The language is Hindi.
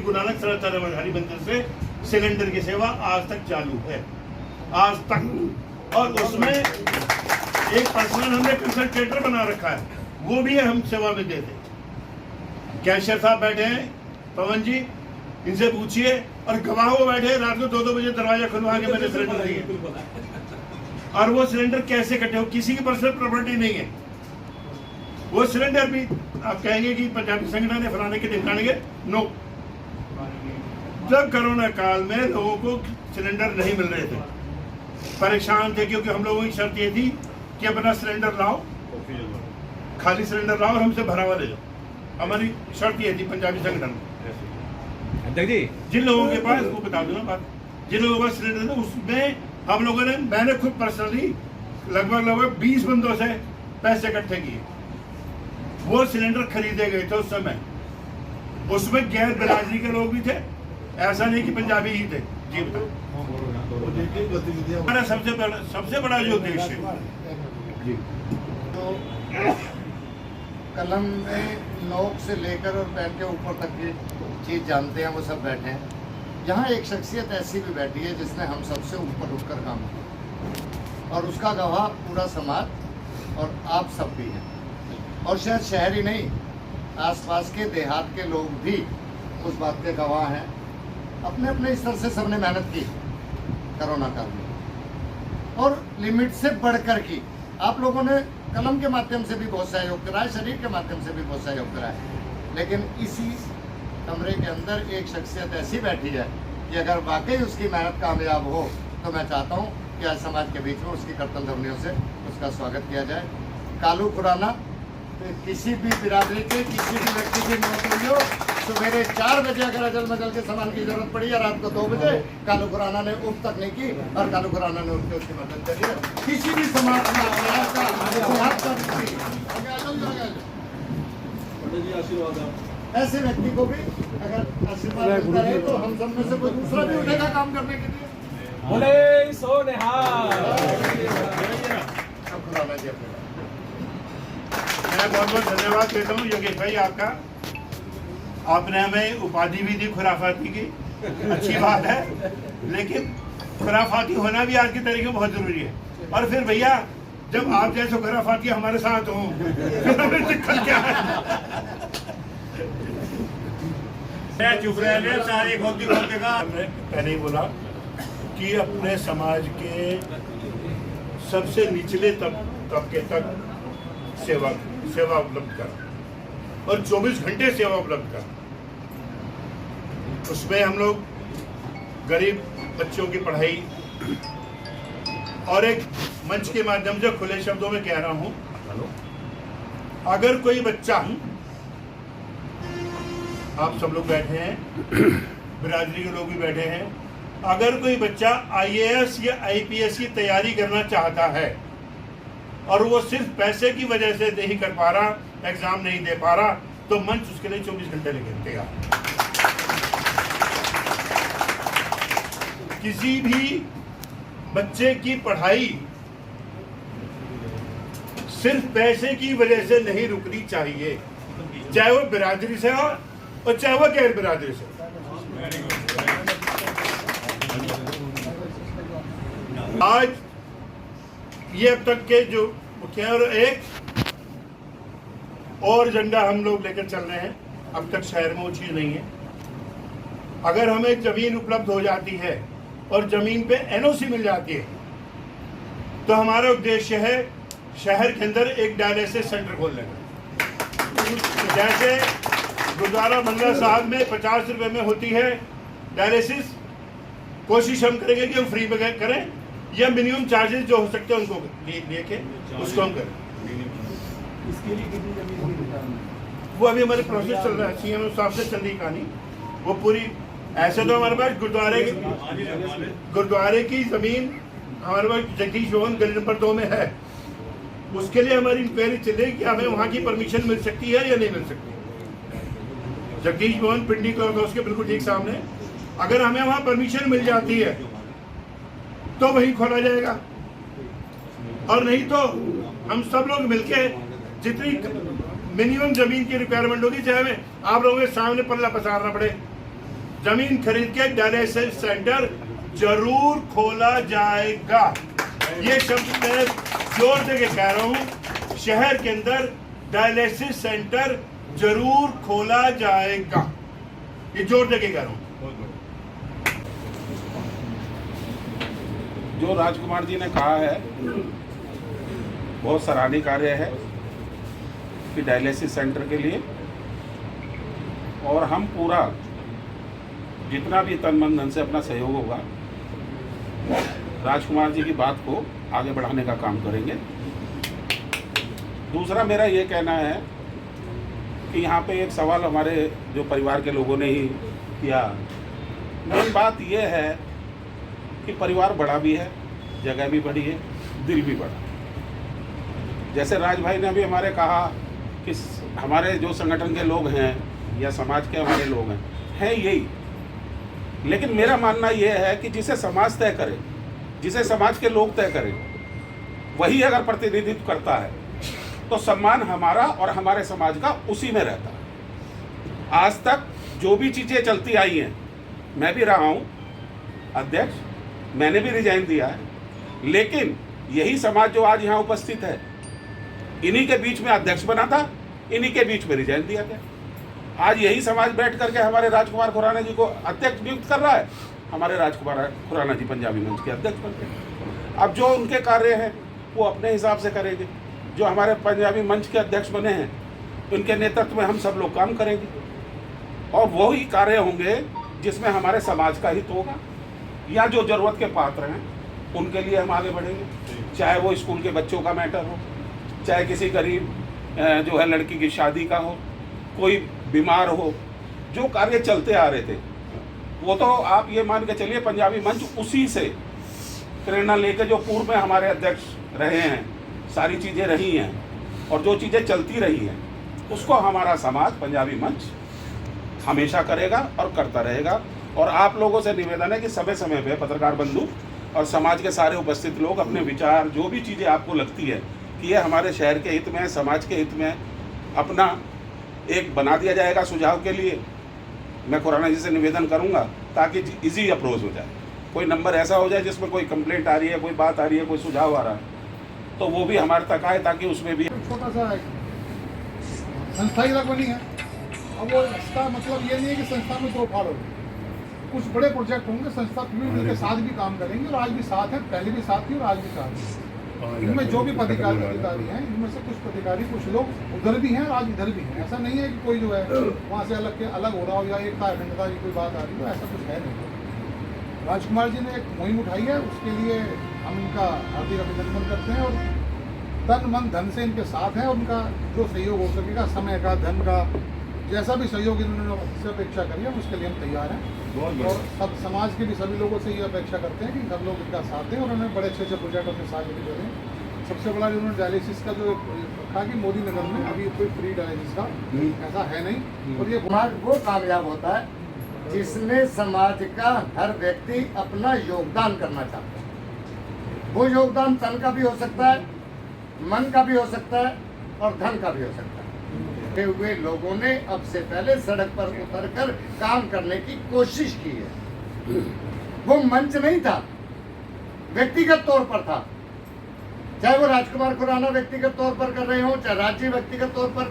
गुरु नानक सरासर हरि मंदिर से सिलेंडर की सेवा आज तक चालू है, आज तक। और उसमें एक पर्सनल हमने कंसल्टेटर बना रखा है, वो भी हम सेवा में देते। कैशियर साहब बैठे हैं पवन जी, इनसे पूछिए, और गवाह वो बैठे हैं, रात को 2-2 बजे दरवाजा खुलवा के मैंने सिलेंडर दिए। और वो सिलेंडर कैसे कटे हो, किसी की पर्सनल प्रॉपर्टी नहीं है। वो सिलेंडर भी आप कहेंगे कि पंजाबी संगठन ने फलाने के ढिमकाने के, नो। जब कोरोना काल में लोगों को सिलेंडर नहीं मिल रहे थे, परेशान थे, क्योंकि हम लोगों की शर्त ये थी कि अपना सिलेंडर लाओ, खाली सिलेंडर लाओ और हमसे भरा हुआ ले जाओ। हमारी शर्त ये थी पंजाबी संगठन जी। जिन लोगों के पास, वो बता दो ना बात, जिन लोगों के पास सिलेंडर था, उसमें हम लोगों ने, मैंने खुद पर्सनली लगभग 20 बंदों से पैसे इकट्ठे किए। वो सिलेंडर खरीदे गए थे उस समय। उसमें गैर बिरादरी के लोग भी थे, ऐसा नहीं कि पंजाबी ही थे जी। बताओ, हमारा सबसे बड़ा जो उद्देश्य जी, तो कलम में नोक से लेकर और पेन के ऊपर तक की चीज़ जानते हैं, वो सब बैठे हैं। यहाँ एक शख्सियत ऐसी भी बैठी है जिसने हम सबसे ऊपर उठकर काम किया, और उसका गवाह पूरा समाज और आप सब भी हैं। और शायद शहर ही नहीं, आसपास के देहात के लोग भी उस बात के गवाह हैं। अपने अपने स्तर से सबने मेहनत की कोरोना काल में, और लिमिट से बढ़कर की। आप लोगों ने कलम के माध्यम से भी बहुत सहयोग करा है, शरीर के माध्यम से भी बहुत सहयोग करा है, लेकिन इसी कमरे के अंदर एक शख्सियत ऐसी बैठी है कि अगर वाकई उसकी मेहनत कामयाब हो, तो मैं चाहता हूँ कि आज समाज के बीच में उसकी करतल ध्वनियों से उसका स्वागत किया जाए। कालू खुराना, किसी भी बिरादरी के किसी भी व्यक्ति की मौत हुई हो, सवेरे 4 बजे अगर अजल मजल के सामान की जरूरत पड़ी है, रात को 2 बजे, कालू खुराना ने उठ तक नहीं की, और कालू खुराना ने उठ के उसकी मदद करी है। किसी भी समाज का ऐसे व्यक्ति को भी अगर आशीर्वाद मिलता रहे, तो हम सब में से कोई दूसरा भी उठेगा काम करने के लिए। बोले सो निहाल। मैं बहुत बहुत धन्यवाद देता हूँ योगेश भाई आपका। आपने हमें उपाधि भी दी खुराफाती की, अच्छी बात है, लेकिन खुराफाती होना भी आज की तारीख में बहुत जरूरी है। और फिर भैया, जब आप जैसे खुराफाती हमारे साथ हों, फिर हमें दिक्कत क्या है? मैं चुप रहे सारे खोलती का। हमने पहले ही बोला कि अपने समाज के सबसे निचले तबके तक सेवा उपलब्ध कर, और 24 घंटे सेवा उपलब्ध कर। उसमें हम लोग गरीब बच्चों की पढ़ाई, और एक मंच के माध्यम से खुले शब्दों में कह रहा हूं, अगर कोई बच्चा, आप सब लोग बैठे हैं, बिरादरी के लोग भी बैठे हैं, अगर कोई बच्चा IAS या IPS की तैयारी करना चाहता है, और वो सिर्फ पैसे की वजह से नहीं कर पा रहा, एग्जाम नहीं दे पा रहा, तो मंच उसके लिए 24 घंटे लेके तैयार। किसी भी बच्चे की पढ़ाई सिर्फ पैसे की वजह से नहीं रुकनी चाहिए, चाहे वो बिरादरी से हो और चाहे वो गैर बिरादरी से। आज ये अब तक के जो मुखिया, और एक और एजेंडा हम लोग लेकर चल रहे हैं, अब तक शहर में वो चीज़ नहीं है। अगर हमें जमीन उपलब्ध हो जाती है और जमीन पे NOC मिल जाती है, तो हमारा उद्देश्य है शहर के अंदर एक डायलिसिस सेंटर खोलने का। जैसे गुरुद्वारा बंगला साहब में 50 रुपए में होती है डायलिसिस, कोशिश हम करेंगे कि हम फ्री में करें, या मिनिमम चार्जेस जो हो सकते हैं उनको लेके उसको हम करें। इसके लिए कितनी जमीन, वो अभी हमारे प्रोसेस चल रहा है, CM साहब से चल रही कहानी वो पूरी। ऐसे तो हमारे पास गुरुद्वारे की जमीन हमारे पास जगदीश भवन गली नंबर 2 में है, उसके लिए हमारी इंक्वायरी चल रही है कि हमें वहाँ की परमिशन मिल सकती है या नहीं मिल सकती। जगदीश भवन पिंडी क्लॉथ हाउस के बिल्कुल ठीक सामने, अगर हमें वहाँ परमिशन मिल जाती है तो वही खोला जाएगा, और नहीं तो हम सब लोग मिलके जितनी मिनिमम जमीन की रिक्वायरमेंट होगी, चाहे हमें आप लोगों के सामने पल्ला पसारना पड़े, जमीन खरीद के डायलिसिस सेंटर जरूर खोला जाएगा। ये शब्द मैं जोर दे के कह रहा हूं, शहर के अंदर डायलिसिस सेंटर जरूर खोला जाएगा। ये जोर दे के कह रहा हूं। जो राजकुमार जी ने कहा है बहुत सराहनीय कार्य है कि डायलिसिस सेंटर के लिए, और हम पूरा जितना भी तन मन धन से अपना सहयोग होगा राजकुमार जी की बात को आगे बढ़ाने का काम करेंगे। दूसरा मेरा ये कहना है कि यहाँ पे एक सवाल हमारे जो परिवार के लोगों ने ही किया। मेरी बात ये है कि परिवार बड़ा भी है, जगह भी बड़ी है, दिल भी बड़ा। जैसे राज भाई ने अभी हमारे कहा कि हमारे जो संगठन के लोग हैं या समाज के हमारे लोग हैं यही, लेकिन मेरा मानना यह है कि जिसे समाज तय करे, जिसे समाज के लोग तय करें, वही अगर प्रतिनिधित्व करता है तो सम्मान हमारा और हमारे समाज का उसी में रहता है। आज तक जो भी चीज़ें चलती आई हैं, मैं भी रहा हूँ अध्यक्ष, मैंने भी रिजाइन दिया है, लेकिन यही समाज जो आज यहाँ उपस्थित है, इन्हीं के बीच में अध्यक्ष बना था, इन्हीं के बीच में रिजाइन दिया गया। आज यही समाज बैठ करके हमारे राजकुमार खुराना जी को अध्यक्ष नियुक्त कर रहा है, हमारे राजकुमार खुराना जी पंजाबी मंच के अध्यक्ष बनते। अब जो उनके कार्य हैं वो अपने हिसाब से करेंगे। जो हमारे पंजाबी मंच के अध्यक्ष बने हैं, उनके नेतृत्व में हम सब लोग काम करेंगे, और वही कार्य होंगे जिसमें हमारे समाज का हित होगा, या जो ज़रूरत के पात्र हैं उनके लिए हम आगे बढ़ेंगे। चाहे वो स्कूल के बच्चों का मैटर हो, चाहे किसी गरीब जो है लड़की की शादी का हो, कोई बीमार हो, जो कार्य चलते आ रहे थे वो तो आप ये मान के चलिए पंजाबी मंच उसी से प्रेरणा लेकर जो पूर्व में हमारे अध्यक्ष रहे हैं, सारी चीज़ें रही हैं और जो चीज़ें चलती रही हैं उसको हमारा समाज पंजाबी मंच हमेशा करेगा और करता रहेगा। और आप लोगों से निवेदन है कि समय समय पे पत्रकार बंधु और समाज के सारे उपस्थित लोग अपने विचार, जो भी चीज़ें आपको लगती है कि ये हमारे शहर के हित में, समाज के हित में, अपना एक बना दिया जाएगा सुझाव के लिए। मैं खुराना जी से निवेदन करूंगा ताकि इजी अप्रोच हो जाए। कोई नंबर ऐसा हो जाए जिसमें कोई कंप्लेंट आ रही है, कोई बात आ रही है, कोई सुझाव आ रहा है, तो वो भी हमारे तक आए ताकि उसमें भी छोटा सा संस्था ही बनी है। अब वो इसका मतलब ये नहीं है कि संस्था में दो फाड़ होगी, कुछ बड़े प्रोजेक्ट होंगे, संस्था के साथ भी काम करेंगे, और आज भी साथ है, पहले भी साथ थी और आज भी साथ है। इनमें जो भी अधिकारी हैं, इनमें से कुछ अधिकारी, कुछ लोग उधर भी हैं और आज इधर भी हैं। ऐसा नहीं है कि कोई जो है वहाँ से अलग हो रहा हो या एकता अखंडता की कोई बात आ रही हो, ऐसा कुछ है नहीं। राजकुमार जी ने एक मुहिम उठाई है, उसके लिए हम इनका हार्दिक अभिनंदन करते हैं और तन मन धन से इनके साथ हैं। उनका जो सहयोग हो सकेगा, समय का, धन का, जैसा भी सहयोग इन्होंने से अपेक्षा करी है उसके लिए हम तैयार हैं। और सब समाज के भी सभी लोगों से ये अपेक्षा करते हैं कि सब लोग इनका साथ दें, और उन्होंने बड़े अच्छे प्रोजेक्ट अपने साथ लेके चले। सबसे बड़ा उन्होंने डायलिसिस का जो रखा कि मोदी नगर में अभी कोई फ्री डायलिसिस का ऐसा है नहीं, और ये समाज वो कामयाब होता है जिसमें समाज का हर व्यक्ति अपना योगदान करना चाहता है। वो योगदान तन का भी हो सकता है, मन का भी हो सकता है और धन का भी हो सकता है। हुए लोगों ने अब से पहले सड़क पर उतरकर काम करने की कोशिश की है। वो मंच नहीं था, व्यक्तिगत तौर पर था। चाहे वो राजकुमार खुराना व्यक्तिगत तौर पर कर रहे हो, चाहे राज्य व्यक्तिगत तौर पर